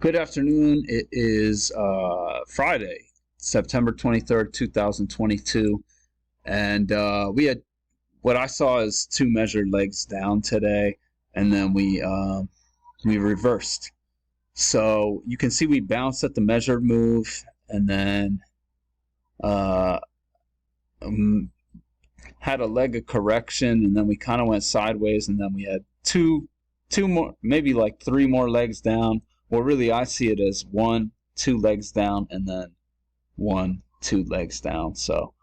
Good afternoon. It is Friday, September 23rd, 2022. And we had what I saw as two measured legs down today, and then we reversed. So you can see we bounced at the measured move, and then uh, um, had a leg of correction, and then we kind of went sideways, and then we had two more, maybe like three more legs down. Well, really, I see it as one, two legs down, and then one, two legs down. So,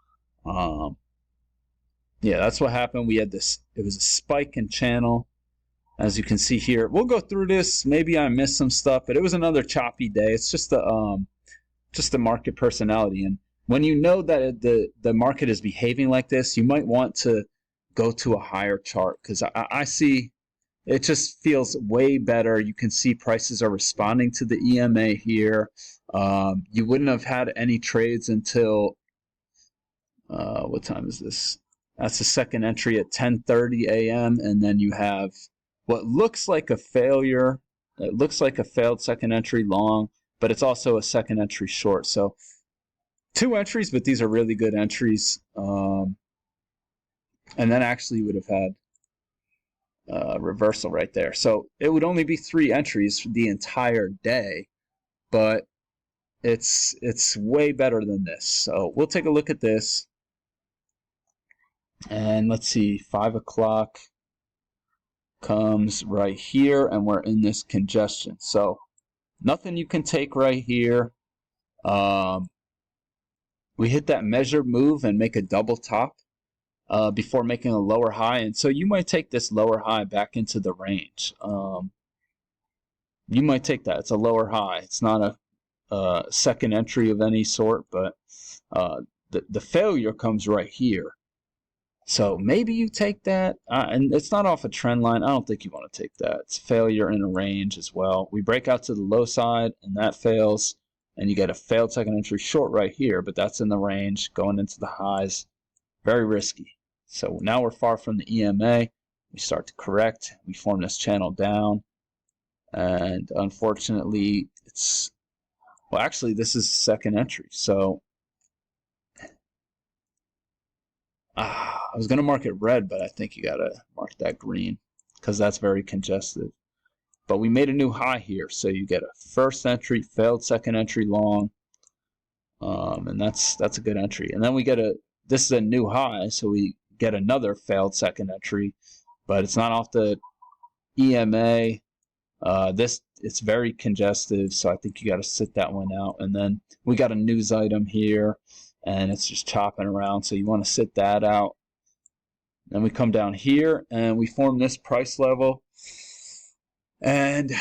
yeah, that's what happened. We had this. It was a spike in channel, as you can see here. We'll go through this. Maybe I missed some stuff, but it was another choppy day. It's just the market personality, and when you know that the market is behaving like this, you might want to go to a higher chart, because I see it just feels way better. You can see prices are responding to the EMA here. You wouldn't have had any trades until what time is this? That's the second entry at 10:30 a.m. And then you have what looks like a failure. It looks like a failed second entry long, but it's also a second entry short. So two entries, but these are really good entries. And then actually you would have had reversal right there. So it would only be three entries for the entire day, but it's way better than this. So we'll take a look at this. And let's see, 5 o'clock comes right here, and we're in this congestion. So nothing you can take right here. We hit that measured move and make a double top before making a lower high, and so you might take this lower high back into the range. You might take that. It's a lower high. It's not a second entry of any sort, but the failure comes right here. So maybe you take that, and it's not off a trend line. I don't think you want to take that. It's failure in a range as well. We break out to the low side, and that fails, and you get a failed second entry short right here, but that's in the range going into the highs. Very risky. So now we're far from the EMA. We start to correct. We form this channel down, and unfortunately, well, actually, this is second entry. So I was going to mark it red, but I think you got to mark that green because that's very congested. But we made a new high here, so you get a first entry, failed second entry long, and that's a good entry. And then we get this is a new high, so we get another failed second entry, but it's not off the EMA. It's very congestive, so I think you got to sit that one out. And then we got a news item here, and it's just chopping around, so you want to sit that out. Then we come down here, and we form this price level, and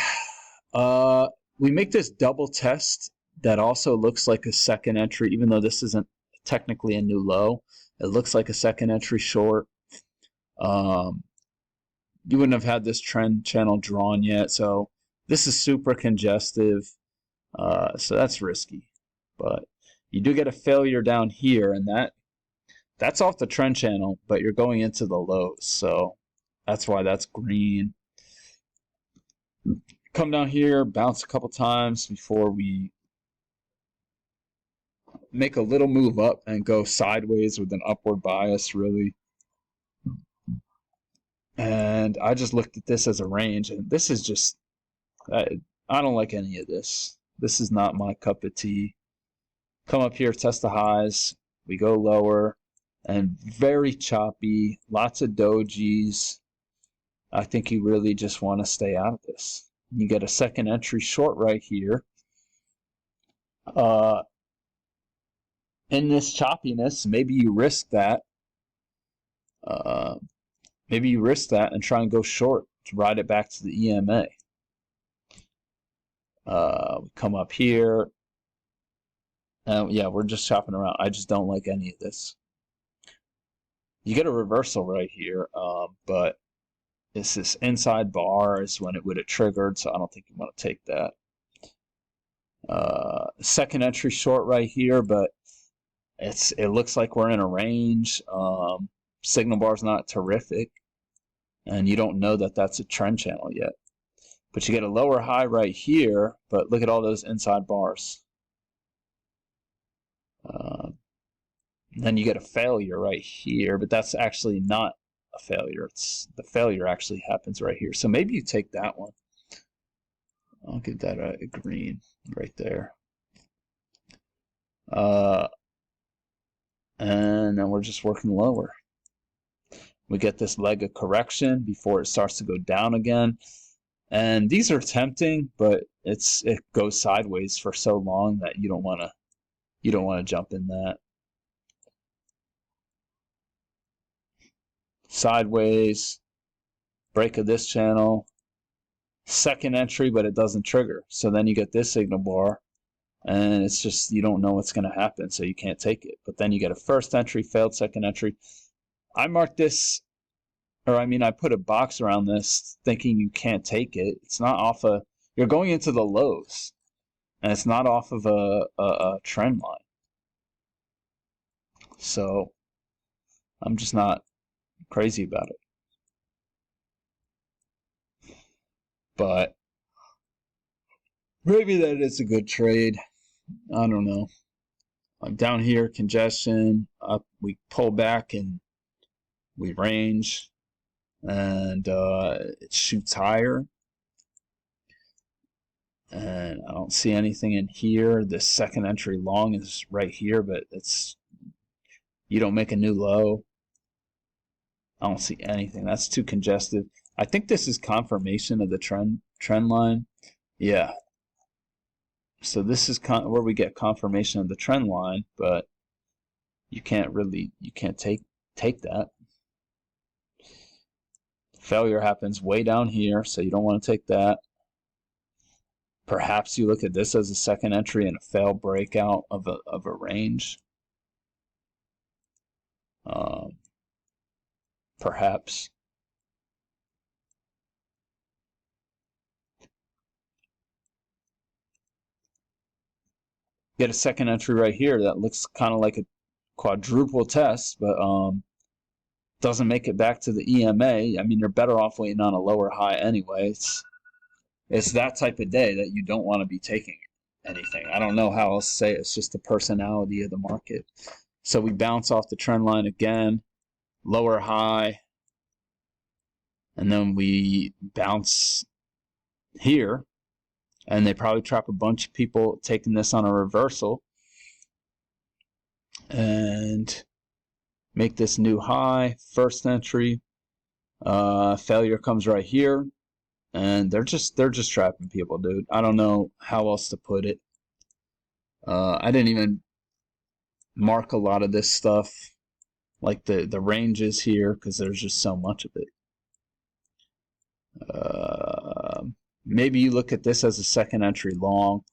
we make this double test that also looks like a second entry, even though this isn't technically a new low. It looks like a second entry short. You wouldn't have had this trend channel drawn yet, so this is super congestive, so that's risky. But you do get a failure down here, and that's off the trend channel, but you're going into the lows, so that's why that's green. Come down here, bounce a couple times before we make a little move up and go sideways with an upward bias, really. And I just looked at this as a range, and this is just, I don't like any of this. This is not my cup of tea. Come up here, test the highs, we go lower, and very choppy, lots of dojis. I think you really just want to stay out of this. You get a second entry short right here. In this choppiness, maybe you risk that. Maybe you risk that and try and go short to ride it back to the EMA. We come up here. Yeah, we're just shopping around. I just don't like any of this. You get a reversal right here, but it's this inside bar is when it would have triggered, so I don't think you want to take that. Second entry short right here, but it looks like we're in a range. Signal bar's not terrific, and you don't know that that's a trend channel yet. But you get a lower high right here, but look at all those inside bars. Then you get a failure right here, but that's actually not a failure. The failure actually happens right here. So maybe you take that one. I'll give that a green right there. And then we're just working lower. We get this leg of correction before it starts to go down again. And these are tempting, but it goes sideways for so long that you don't want to jump in that. Sideways, break of this channel, second entry, but it doesn't trigger. So then you get this signal bar, and it's just, you don't know what's going to happen, so you can't take it. But then you get a first entry, failed second entry. I marked this, or I mean, I put a box around this thinking you can't take it. It's not off you're going into the lows, and it's not off of a trend line. So I'm just not crazy about it. But maybe that is a good trade. I don't know. Down here, congestion. Up, we pull back and we range, and it shoots higher. And I don't see anything in here. This second entry long is right here, but you don't make a new low. I don't see anything. That's too congested. I think this is confirmation of the trend line. Yeah. So this is where we get confirmation of the trend line, but you can't take that. Failure happens way down here, so you don't want to take that. Perhaps you look at this as a second entry and a failed breakout of a range. Perhaps. Get a second entry right here that looks kind of like a quadruple test, but doesn't make it back to the EMA. I mean, you're better off waiting on a lower high anyway. It's that type of day that you don't want to be taking anything. I don't know how else to say it. It's just the personality of the market. So we bounce off the trend line again, lower high, and then we bounce here, and they probably trap a bunch of people taking this on a reversal and make this new high, first entry. Failure comes right here, and they're just trapping people, dude. I don't know how else to put it. I didn't even mark a lot of this stuff, like the ranges here, because there's just so much of it. Maybe you look at this as a second entry long,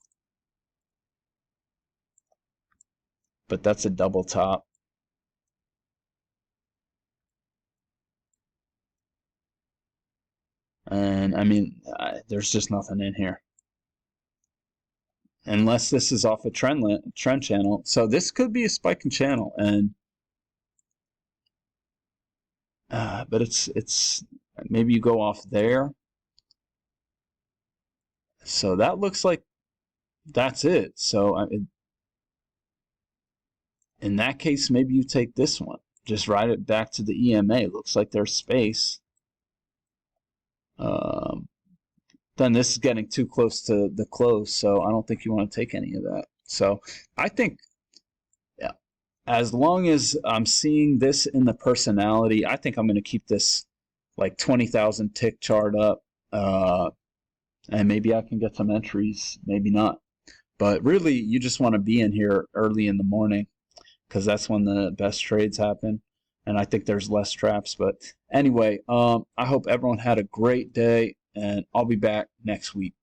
but that's a double top. And I mean, there's just nothing in here. Unless this is off a trend channel. So this could be a spiking channel, and but it's maybe you go off there. So that looks like that's it. So in that case, maybe you take this one. Just ride it back to the EMA. Looks like there's space. Then this is getting too close to the close, so I don't think you want to take any of that. So I think, yeah, as long as I'm seeing this in the personality, I think I'm going to keep this like 20,000 tick chart up, and maybe I can get some entries, maybe not. But really, you just want to be in here early in the morning, because that's when the best trades happen, and I think there's less traps. But anyway, I hope everyone had a great day, and I'll be back next week.